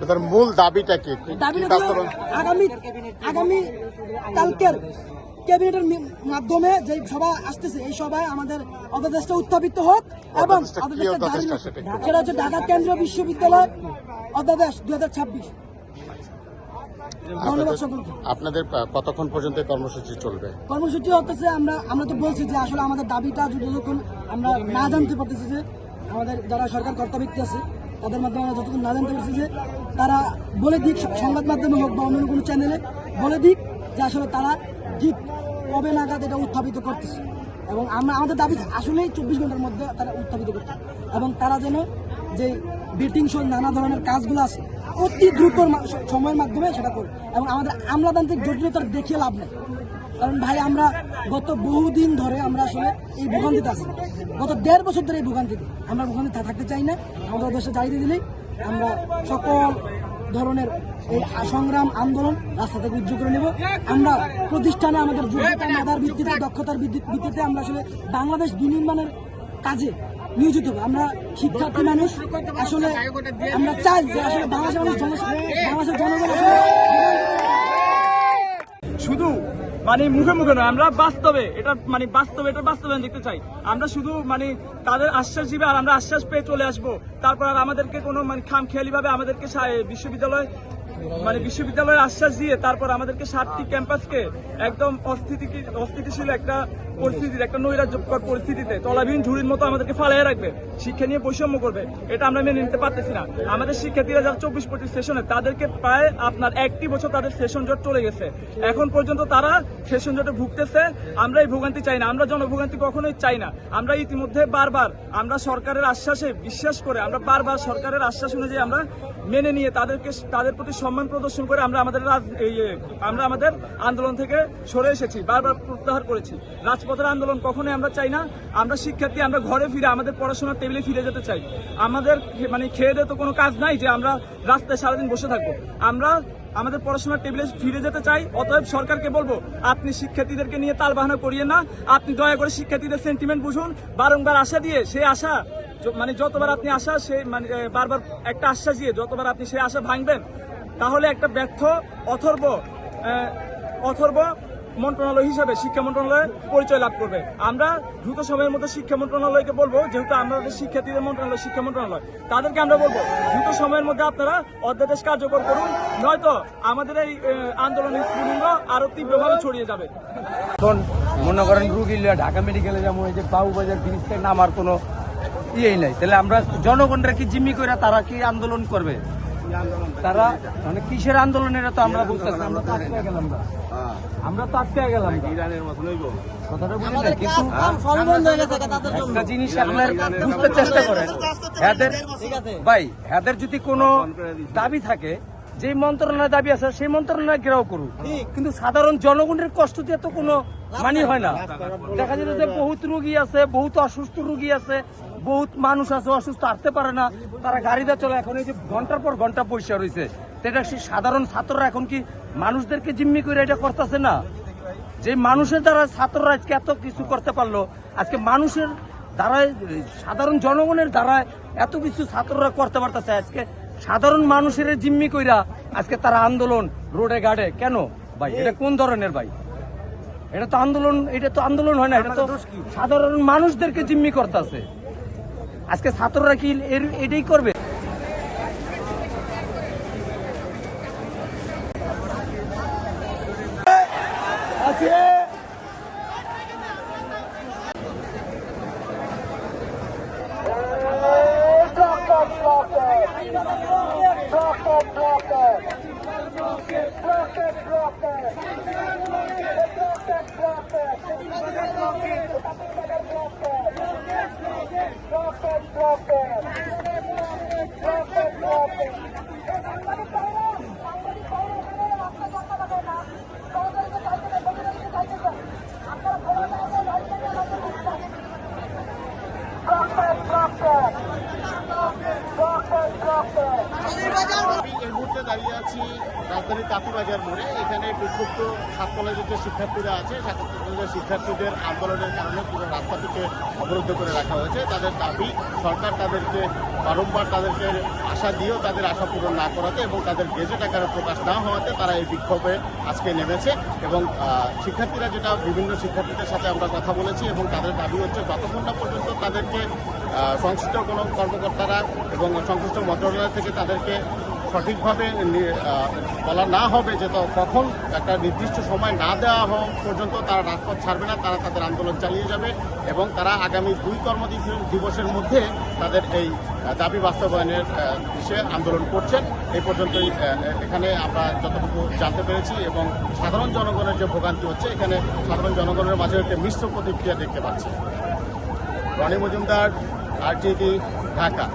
আপনাদের মূল দাবিটা কি? আগামী কালকের ক্যাবিনেটের মাধ্যমে যে সভা আসতেছে, এই সভায় আমাদের অধ্যাদেশটা উত্থাপিত হোক এবং সেটা হচ্ছে ঢাকা কেন্দ্রীয় বিশ্ববিদ্যালয় অধ্যাদেশ 2026। ধন্যবাদ সকলকে। আপনাদের কতক্ষণ পর্যন্ত কর্মসূচি চলবে? কর্মসূচি হতেছে আমরা তো বলছি যে আসলে আমাদের দাবিটা যতক্ষণ আমরা না জানতে পারতেছি, যে আমাদের যারা সরকার কর্তা ব্যক্তি আছে তাদের মাধ্যমে আমরা যতক্ষণ না জানতে পারছি, যে তারা বলে দিক, সংবাদ মাধ্যমে হোক বা অন্য কোনো চ্যানেলে বলে দিক যে আসলে তারা ঠিক কবে নাগাদ এটা উত্থাপিত করতেছে। এবং আমরা আমাদের দাবি আসলেই 24 ঘন্টার মধ্যে তারা উত্থাপিত করতে, এবং তারা যেন যে বেটিং সহ নানা ধরনের কাজগুলো আছে অতি দ্রুত সময়ের মাধ্যমে সেটা করে। এবং আমাদের আমলাতান্ত্রিক জটিলতার দেখিয়ে লাভ নেই, কারণ ভাই আমরা গত বহুদিন ধরে আমরা আসলে এই ভোগান্তিতে আছি, গত 1.5 বছর ধরে এই ভোগান্তিতে আমরা ভোগান্তিতে থাকতে চাই না। আমাদের দেশে চাইতে দিলেই আমরা সকল ধরনের এই সংগ্রাম আন্দোলন রাস্তা থেকে উজ্জ্বল করে নেব। আমরা প্রতিষ্ঠানে আমাদের যোগ্যতা মেধার ভিত্তিতে, দক্ষতার ভিত্তিতে আমরা আসলে বাংলাদেশ বিনির্মাণের কাজে নিয়োজিত হবে। আমরা শিক্ষার্থী মানুষ, আসলে আমরা চাই যে আসলে বাংলাদেশের জনগণ আসলে শুধু মানে মুখে মুখে নয়, আমরা বাস্তবে এটা বাস্তবায়ন দেখতে চাই। আমরা শুধু মানে তাদের আশ্বাস দিবে আর আমরা আশ্বাস পেয়ে চলে আসবো, তারপর আর আমাদেরকে কোনো মানে খামখেয়ালি ভাবে আমাদেরকে বিশ্ববিদ্যালয়ের আশ্বাস দিয়ে তারপর আমাদেরকে 7টি ক্যাম্পাসকে একদম অস্থিতিশীল একটা পরিস্থিতির, একটা নৈরাজ্যকর পরিস্থিতিতে তলাবিহীন ঝুড়ির মতো আমাদেরকে ফালাইয়া রাখবে, শিক্ষা নিয়ে বৈষম্য করবে, এটা আমরা মেনে নিতে পারতেছি না। আমাদের শিক্ষার্থীরা যারা 24-25 সেশনে, তাদেরকে প্রায় আপনার 1টি বছর তাদের সেশন জট চলে গেছে, এখন পর্যন্ত তারা সেশন জটে ভুগতেছে। আমরা এই ভোগান্তি চাই না, আমরা জনভোগান্তি কখনোই চাই না। আমরা ইতিমধ্যে বারবার আমরা সরকারের আশ্বাসে বিশ্বাস করে, আমরা বারবার সরকারের আশ্বাস অনুযায়ী আমরা মেনে নিয়ে তাদের প্রতি সম্মান প্রদর্শন করে আমরা আমাদের আন্দোলন থেকে সরে এসেছি, বারবার প্রত্যাহার করেছি। রাজপথের আন্দোলন কখনোই আমরা চাই না। আমরা শিক্ষার্থী, আমরা ঘরে ফিরে আমাদের পড়াশোনার টেবিলে ফিরে যেতে চাই। আমাদের মানে খেয়ে দিয়ে তো কোনো কাজ নাই যে আমরা রাস্তায় সারাদিন বসে থাকবো। আমরা আমাদের পড়াশোনার টেবিলে ফিরে যেতে চাই। অতএব সরকারকে বলবো, আপনি শিক্ষার্থীদেরকে নিয়ে তালবাহানা করিয়ে না, আপনি দয়া করে শিক্ষার্থীদের সেন্টিমেন্ট বুঝুন। বারংবার আশা দিয়ে সেই আশা মানে যতবার আপনি আশা সে মানে বারবার একটা আশ্বাস দিয়ে যতবার আপনি সেই আশা ভাঙবেন, তাহলে একটা ব্যর্থ অথর্ব মন্ত্রণালয় হিসাবে শিক্ষা মন্ত্রণালয় পরিচয় লাভ করবে। আমরা দ্রুত সময়ের মধ্যে শিক্ষা মন্ত্রণালয়কে বলবো, যেহেতু আমাদের শিক্ষার্থীদের মন্ত্রণালয় শিক্ষা মন্ত্রণালয়, তাদেরকে আমরা বলবো দ্রুত সময়ের মধ্যে আপনারা অধ্যাদেশ কার্যকর করুন, নয়তো আমাদের এই আন্দোলনের স্ফুলিঙ্গ আরো তীব্রভাবে ছড়িয়ে যাবে। এখন মনে করেন রুগী ঢাকা মেডিকেলে যেমন এই যে বাবুবাজার ব্রিজ থেকে নামার কোনো ইয়েই নাই, তাহলে আমরা জনগণরা কি জিম্মি করে তারা কি আন্দোলন করবে? তারা মানে কিসের আন্দোলন, এটা তো আমরা বুঝতেছি। আমরা তো আটকে গেলাম কথাটা বুঝি না, কিন্তু একটা জিনিস আপনার বুঝতে চেষ্টা করেন, হ্যাদের যদি কোনো দাবি থাকে, যে মন্ত্রণালয়ের দাবি আছে সেই মন্ত্রণালয় ঘেরাও করুক, কিন্তু সাধারণ জনগণের কষ্ট দিয়ে তো কোনো মানি হয় না। দেখা যেত যে বহুত রুগী আছে, বহুত অসুস্থ রুগী আছে, বহুত মানুষ আছে অসুস্থ, হাঁটতে পারে না, তারা গাড়িতে চলে। এখন এই যে ঘন্টার পর ঘন্টা পয়সা রয়েছে, এটা সাধারণ ছাত্ররা এখন কি মানুষদেরকে জিম্মি করে এটা করতেছে না? যে মানুষের দ্বারা ছাত্ররা আজকে এত কিছু করতে পারলো, আজকে মানুষের দ্বারায়, সাধারণ জনগণের দ্বারায় এত কিছু ছাত্ররা করতে পারতেছে, আজকে সাধারণ মানুষের জিম্মি কইরা আজকে তারা আন্দোলন রোডে গাড়ে কেন ভাই? এটা কোন ধরনের ভাই? এটা তো আন্দোলন হয় না, এটা তো সাধারণ মানুষদেরকে জিম্মি করতেছে। আজকে ছাত্ররা কি এটাই করবে? দাঁড়িয়ে আছি রাজধানীর তাঁতিবাজার মোড়ে। এখানে বিক্ষুব্ধ সাত কলেজের যে শিক্ষার্থীরা আছে, সাত কলেজের শিক্ষার্থীদের আন্দোলনের কারণে পুরো রাস্তাটিকে অবরুদ্ধ করে রাখা হয়েছে। তাদের দাবি সরকার তাদেরকে বারংবার তাদেরকে আশা দিয়েও তাদের আশা পূরণ না করাতে এবং তাদের গেজেট আকারে প্রকাশ না হওয়াতে তারা এই বিক্ষোভে আজকে নেমেছে। এবং শিক্ষার্থীরা যেটা বিভিন্ন শিক্ষার্থীদের সাথে আমরা কথা বলেছি এবং তাদের দাবি হচ্ছে যতক্ষণ না পর্যন্ত তাদেরকে সংশ্লিষ্ট কোনো কর্মকর্তারা এবং সংশ্লিষ্ট মন্ত্রণালয় থেকে তাদেরকে সঠিকভাবে বলা না হবে যে কখন একটা নির্দিষ্ট সময় না দেওয়া হওয়া পর্যন্ত তারা রাজপথ ছাড়বে না, তারা তাদের আন্দোলন চালিয়ে যাবে এবং তারা আগামী 2 কর্মদিবসের মধ্যে তাদের এই দাবি বাস্তবায়নের বিষয়ে আন্দোলন করছেন। এই পর্যন্তই এখানে আমরা যতটুকু জানতে পেরেছি এবং সাধারণ জনগণের যে ভোগান্তি হচ্ছে, এখানে সাধারণ জনগণের মাঝে একটা মিশ্র প্রতিক্রিয়া দেখতে পাচ্ছি। রনি মজুমদার, RTV, ঢাকা।